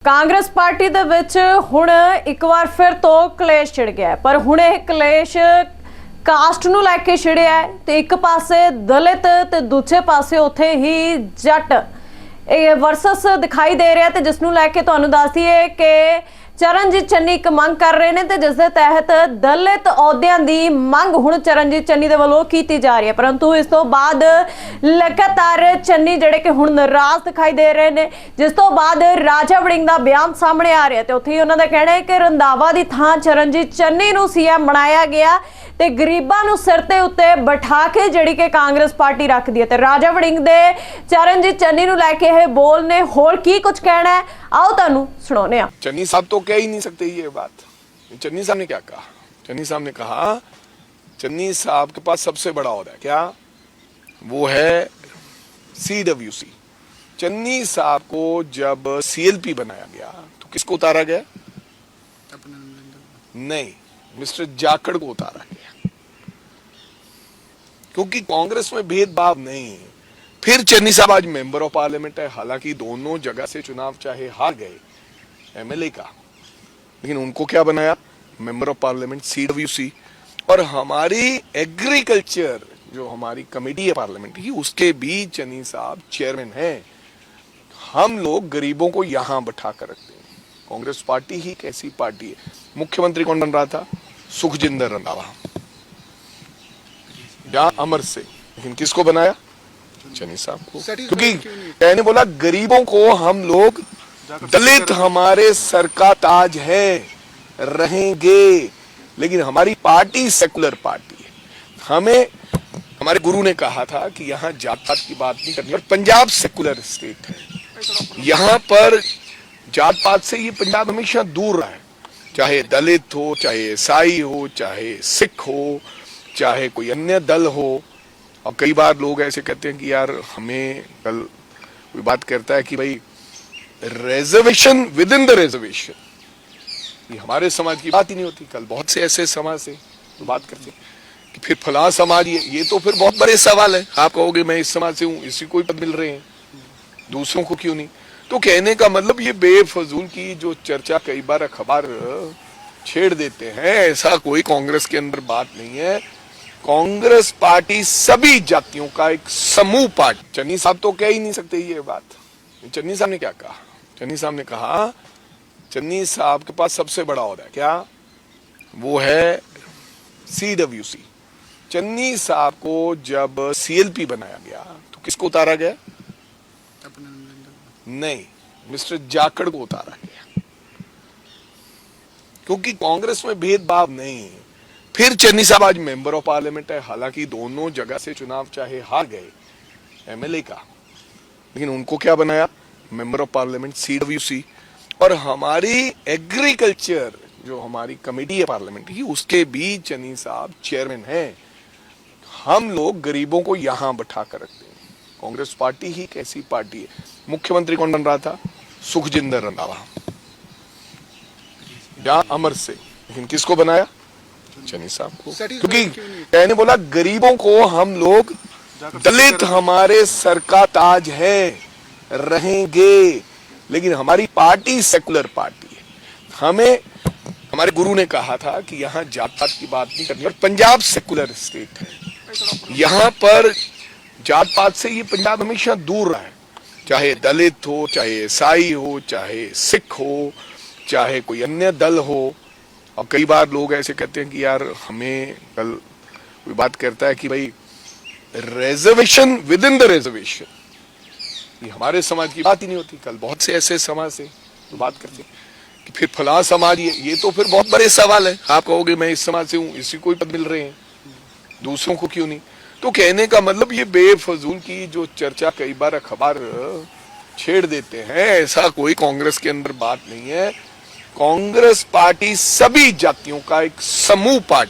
Congress party दे विच हुण एक बार फिर तो कलेश छिड़ गया पर हुण यह कलेश कास्ट नूं लैके छिड़िया है ते एक पासे दलित ते दूजे पासे उत्थे ही जट वर्सस दिखाई दे रहा है ते जिस नूं लैके तुहानूं दस दईए कि चरणजीत चन्नी एक मंग कर रहे हैं ते जिस दे तहत दलित अहुदियां दी मंग हुण चरणजीत चन्नी दे वल्लों कीती जा रही है परंतु इस तो बाद लगातार चन्नी जिहड़े कि हुण नाराज दिखाई दे रहे हैं जिस तो बाद राजा वड़िंग दा बयान सामने आ रहा है ते उत्थे ही उन्हां दा कहना है कि रंधावा दी थां चरणजीत चन्नी नूं सीएम बनाया गया ते गरीबां नूं सिर ते उत्ते बिठा के जिहड़ी कि कांग्रेस पार्टी रखदी है ते राजा वड़िंग दे चरणजीत चन्नी नूं लैके इह बोल ने होर की कुछ कहना है आओ तुहानूं सुणाउने आ। चन्नी साहब तो कह ही नहीं सकते ये बात। चन्नी साहब ने क्या कहा? चन्नी साहब ने कहा चन्नी साहब के पास सबसे बड़ा ओहदा है क्या? वो है CWC। चन्नी साहब को जब CLP बनाया गया तो किसको उतारा गया? नहीं, मिस्टर जाखड़ को उतारा गया क्योंकि कांग्रेस में भेदभाव नहीं। फिर चन्नी साहब आज मेंबर ऑफ पार्लियामेंट है, हालांकि दोनों जगह से चुनाव चाहे हार गए MLA का, लेकिन उनको क्या बनाया? Member of parliament CWC। और हमारी एग्रीकल्चर जो हमारी कमेटी है पार्लियामेंट की, उसके भी चन्नी साहब चेयरमैन हैं। हम लोग गरीबों को यहां बैठा कर रखते हैं। कांग्रेस पार्टी ही कैसी पार्टी है? मुख्यमंत्री कौन बन रहा था? सुखजिंदर रंधावा, या अमर से, लेकिन किसको बनाया? चन्नी साहब को। क्योंकि मैंने बोला गरीबों को हम लोग, दलित हमारे सर का ताज है, रहेंगे, लेकिन हमारी पार्टी सेकुलर पार्टी है। हमें हमारे गुरु ने कहा था कि यहाँ जात पात की बात नहीं करनी। और पंजाब सेकुलर स्टेट है, यहाँ पर जात पात से ये पंजाब हमेशा दूर रहा है, चाहे दलित हो, चाहे ईसाई हो, चाहे सिख हो, चाहे कोई अन्य दल हो। और कई बार लोग ऐसे कहते हैं कि यार हमें, कल कोई बात करता है कि भाई reservation with in the reservation, ये हमारे समाज की बात ही नहीं होती। कल बहुत से ऐसे समाज से तो बात करते हैं कि फिर फलां समाज, ये तो फिर बहुत बड़े सवाल है। आप कहोगे मैं इस समाज से हूं, इसी को ही पद मिल रहे हैं, दूसरों को क्यों नहीं? तो कहने का मतलब ये बेफजूल की जो चर्चा कई बार अखबार छेड़ देते हैं, ऐसा कोई कांग्रेस के अंदर बात नहीं है। कांग्रेस पार्टी सभी जातियों का एक समूह पार्टी। चन्नी साहब तो कह ही नहीं सकते ये बात। चन्नी साहब ने क्या कहा? चन्नी साहब ने कहा चन्नी साहब के पास सबसे बड़ा ओहदा है क्या? वो है CWC। चन्नी साहब को जब CLP बनाया गया तो किसको उतारा गया? नहीं, मिस्टर जाखड़ को उतारा गया क्योंकि कांग्रेस में भेदभाव नहीं। फिर चन्नी साहब आज मेंबर ऑफ पार्लियामेंट है, हालांकि दोनों जगह से चुनाव चाहे हार गए MLA का, लेकिन उनको क्या बनाया? Member of parliament CWC। और हमारी एग्रीकल्चर जो हमारी कमेटी है पार्लियामेंट की, उसके भी चन्नी साहब चेयरमैन हैं। हम लोग गरीबों को यहां बैठा कर रखते हैं। कांग्रेस पार्टी ही कैसी पार्टी है? मुख्यमंत्री कौन बन रहा था? सुखजिंदर रंधावा, या अमर से, लेकिन किसको बनाया? चन्नी साहब को। क्योंकि मैंने बोला गरीबों को हम लोग, दलित हमारे सर का ताज है, रहेंगे, लेकिन हमारी पार्टी सेकुलर पार्टी है। हमें हमारे गुरु ने कहा था कि यहाँ जात पात की बात नहीं करनी। और पंजाब सेकुलर स्टेट है, यहाँ पर जात पात से ये पंजाब हमेशा दूर रहा है, चाहे दलित हो, चाहे ईसाई हो, चाहे सिख हो, चाहे कोई अन्य दल हो। और कई बार लोग ऐसे कहते हैं कि यार हमें, कल कोई बात करता है कि भाई reservation with in the reservation, ये हमारे समाज की बात ही नहीं होती। कल बहुत से ऐसे समाज से तो बात करते हैं कि फिर फलां समाज, ये तो फिर बहुत बड़े सवाल है। आप कहोगे मैं इस समाज से हूं, इसी को ही पद मिल रहे हैं, दूसरों को क्यों नहीं? तो कहने का मतलब ये बेफजूल की जो चर्चा कई बार अखबार छेड़ देते हैं, ऐसा कोई कांग्रेस के अंदर बात नहीं है। कांग्रेस पार्टी सभी जातियों का एक समूह पार्टी।